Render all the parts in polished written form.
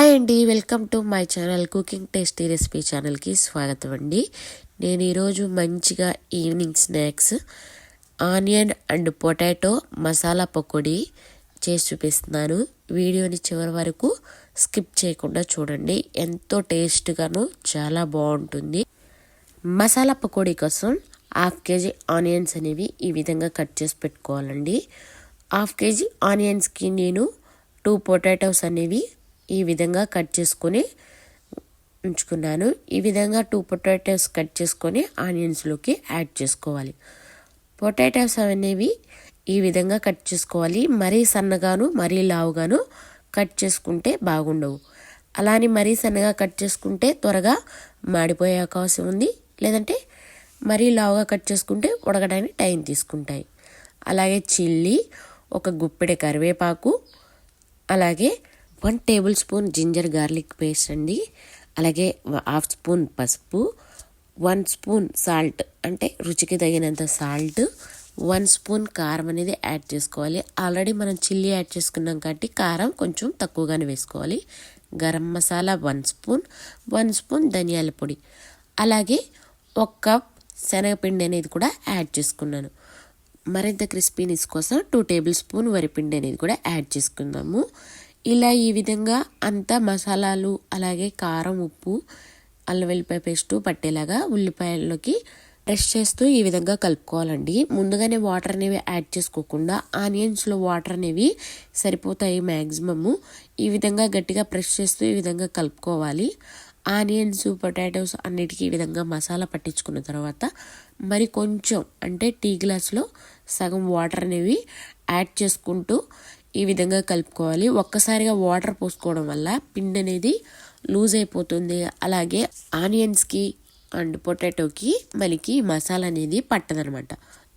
Hi అండి, welcome to my channel cooking tasty recipe ఛానల్కి స్వాగతం అండి. నేను ఈరోజు మంచిగా evening snacks onion and potato masala pakodi చేసి చూపిస్తున్నాను. వీడియోని చివరి వరకు స్కిప్ చేయకుండా చూడండి. ఎంతో టేస్ట్గాను చాలా బాగుంటుంది. మసాలా పకోడీ కోసం 1/2 kg ఆనియన్స్ అనేవి ఈ విధంగా కట్ చేసి పెట్టుకోవాలండి. 1/2 kg ఆనియన్స్కి నేను 2 పొటాటోస్ అనేవి ఈ విధంగా కట్ చేసుకొని ఉంచుకున్నాను. ఈ విధంగా 2 పొటాటోస్ కట్ చేసుకొని ఆనియన్స్లోకి యాడ్ చేసుకోవాలి. పొటాటోస్ అనేవి ఈ విధంగా కట్ చేసుకోవాలి. మరీ సన్నగాను మరీ లావుగాను కట్ చేసుకుంటే బాగుండవు. అలానే మరీ సన్నగా కట్ చేసుకుంటే త్వరగా మాడిపోయే అవకాశం ఉంది. లేదంటే మరీ లావుగా కట్ చేసుకుంటే ఉడకడానికి టైం తీసుకుంటాయి. అలాగే చిల్లీ, ఒక గుప్పెడు కరివేపాకు, అలాగే 1 tablespoon ginger garlic paste అండి. అలాగే 1/2 స్పూన్ పసుపు, 1 స్పూన్ సాల్ట్ అంటే రుచికి తగినంత సాల్ట్, 1 స్పూన్ కారం అనేది యాడ్ చేసుకోవాలి. ఆల్రెడీ మనం చిల్లీ యాడ్ చేసుకున్నాం కాబట్టి కారం కొంచెం తక్కువగానే వేసుకోవాలి. గరం మసాలా 1 స్పూన్, 1 స్పూన్ ధనియాల పొడి, అలాగే 1 కప్ శనగపిండి అనేది కూడా యాడ్ చేసుకున్నాను. మరింత క్రిస్పీనెస్ కోసం 2 టేబుల్ స్పూన్ వరిపిండి అనేది కూడా యాడ్ చేసుకుందాము. ఇలా ఈ విధంగా అంతా మసాలాలు, అలాగే కారం, ఉప్పు, అల్లం వెల్లిపాయ పేస్టు పట్టేలాగా ఉల్లిపాయల్లోకి ప్రెస్ చేస్తూ ఈ విధంగా కలుపుకోవాలండి. ముందుగానే వాటర్ అనేవి యాడ్ చేసుకోకుండా ఆనియన్స్లో వాటర్ అనేవి సరిపోతాయి మ్యాక్సిమము. ఈ విధంగా గట్టిగా ప్రెస్ చేస్తూ ఈ విధంగా కలుపుకోవాలి. ఆనియన్స్, పొటాటోస్ అన్నిటికీ ఈ విధంగా మసాలా పట్టించుకున్న తర్వాత మరి కొంచెం అంటే టీ గ్లాస్లో సగం వాటర్ అనేవి యాడ్ చేసుకుంటూ ఈ విధంగా కలుపుకోవాలి. ఒక్కసారిగా వాటర్ పోసుకోవడం వల్ల పిండి అనేది లూజ్ అయిపోతుంది. అలాగే ఆనియన్స్కి అండ్ పొటాటోకి మనకి మసాలా అనేది పట్టదనమాట.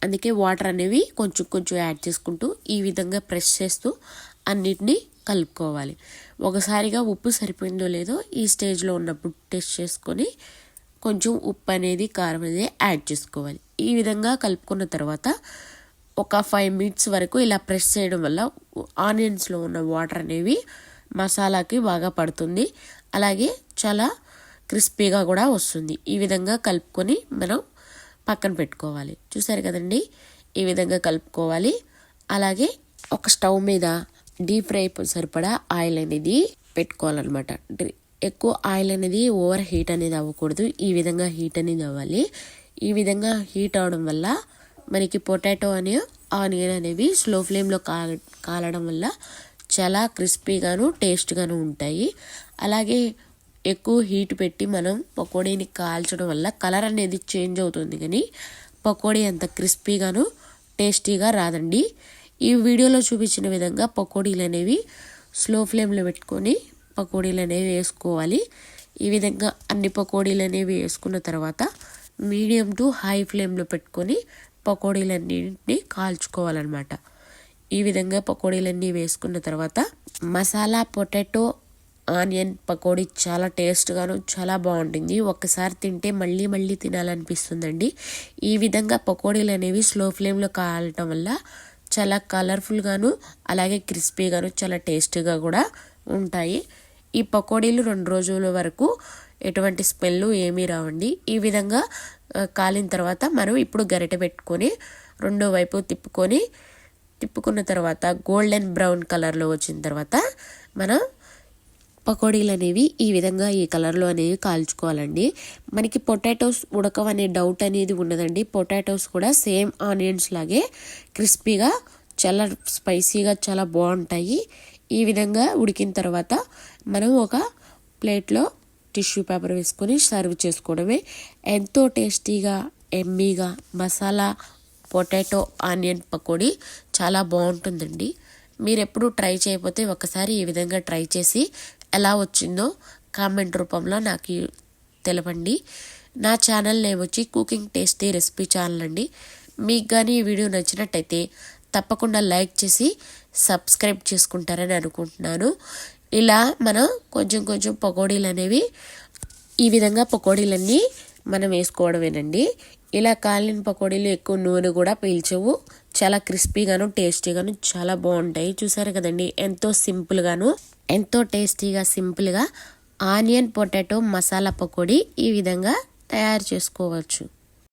అందుకే వాటర్ అనేవి కొంచెం కొంచెం యాడ్ చేసుకుంటూ ఈ విధంగా ప్రెస్ చేస్తూ అన్నిటినీ కలుపుకోవాలి. ఒకసారిగా ఉప్పు సరిపోయిందో లేదో ఈ స్టేజ్లో ఉన్నప్పుడు టెస్ట్ చేసుకొని కొంచెం ఉప్పు అనేది, కారం అనేది యాడ్ చేసుకోవాలి. ఈ విధంగా కలుపుకున్న తర్వాత ఒక 5 minutes వరకు ఇలా ప్రెస్ చేయడం వల్ల ఆనియన్స్లో ఉన్న వాటర్ అనేవి మసాలాకి బాగా పడుతుంది. అలాగే చాలా క్రిస్పీగా కూడా వస్తుంది. ఈ విధంగా కలుపుకొని మనం పక్కన పెట్టుకోవాలి. చూసారు కదండి, ఈ విధంగా కలుపుకోవాలి. అలాగే ఒక స్టవ్ మీద డీప్ ఫ్రై సరిపడా ఆయిల్ అనేది పెట్టుకోవాలన్నమాట. ఎక్కువ ఆయిల్ అనేది ఓవర్ హీట్ అనేది అవ్వకూడదు. ఈ విధంగా హీట్ అనేది అవ్వాలి. ఈ విధంగా హీట్ అవడం వల్ల మనకి పొటాటో అనే ఆనియన్ అనేవి స్లో ఫ్లేమ్లో కాలడం వల్ల చాలా క్రిస్పీగాను టేస్ట్గాను ఉంటాయి. అలాగే ఎక్కువ హీట్ పెట్టి మనం పకోడీని కాల్చడం వల్ల కలర్ అనేది చేంజ్ అవుతుంది, కానీ పకోడీ అంత క్రిస్పీగాను టేస్టీగా రాదండి. ఈ వీడియోలో చూపించిన విధంగా పకోడీలు అనేవి స్లో ఫ్లేమ్లో పెట్టుకొని పకోడీలు అనేవి వేసుకోవాలి. ఈ విధంగా అన్ని పకోడీలు అనేవి వేసుకున్న తర్వాత మీడియం టు హై ఫ్లేమ్లో పెట్టుకొని పకోడీలన్నింటినీ కాల్చుకోవాలన్నమాట. ఈ విధంగా పకోడీలన్నీ వేసుకున్న తర్వాత మసాలా పొటాటో ఆనియన్ పకోడీ చాలా టేస్ట్గాను చాలా బాగుంటుంది. ఒక్కసారి తింటే మళ్ళీ మళ్ళీ తినాలనిపిస్తుందండి. ఈ విధంగా పకోడీలు అనేవి స్లో ఫ్లేమ్లో కాలటం వల్ల చాలా కలర్ఫుల్గాను అలాగే క్రిస్పీగాను చాలా టేస్టీగా కూడా ఉంటాయి. ఈ పకోడీలు 2 రోజుల వరకు ఎటువంటి స్మెల్ ఏమీ రావండి. ఈ విధంగా కాలిన తర్వాత మనం ఇప్పుడు గరిటె పెట్టుకొని రెండో వైపు తిప్పుకున్న తర్వాత గోల్డెన్ బ్రౌన్ కలర్లో వచ్చిన తర్వాత మనం పకోడీలు అనేవి ఈ విధంగా ఈ కలర్లో అనేవి కాల్చుకోవాలండి. మనకి పొటాటోస్ ఉడకవనే డౌట్ అనేది ఉండదండి. పొటాటోస్ కూడా సేమ్ ఆనియన్స్ లాగే క్రిస్పీగా చాలా స్పైసీగా చాలా బాగుంటాయి. ఈ విధంగా ఉడికిన తర్వాత మనం ఒక ప్లేట్లో టిష్యూ పేపర్ వేసుకొని సర్వ్ చేసుకోవడమే. ఎంతో టేస్టీగా ఎమ్మీగా మసాలా పొటాటో ఆనియన్ పకోడీ చాలా బాగుంటుందండి. మీరు ఎప్పుడు ట్రై చేయకపోతే ఒకసారి ఈ విధంగా ట్రై చేసి ఎలా వచ్చిందో కామెంట్ రూపంలో నాకు తెలపండి. నా ఛానల్ నేమ్ వచ్చి కుకింగ్ టేస్టీ రెసిపీ ఛానల్ అండి. మీకు కానీ ఈ వీడియో నచ్చినట్టయితే తప్పకుండా లైక్ చేసి సబ్స్క్రైబ్ చేసుకుంటారని అనుకుంటున్నాను. ఇలా మనం కొంచెం కొంచెం పకోడీలు అనేవి ఈ విధంగా పకోడీలన్నీ మనం వేసుకోవడమేనండి. ఇలా కాలిన పకోడీలు ఎక్కువ నూనె కూడా పీల్చవు, చాలా క్రిస్పీగాను టేస్టీగాను చాలా బాగుంటాయి. చూసారు కదండి, ఎంతో సింపుల్గాను ఎంతో టేస్టీగా సింపుల్గా ఆనియన్ పొటాటో మసాలా పకోడీ ఈ విధంగా తయారు చేసుకోవచ్చు.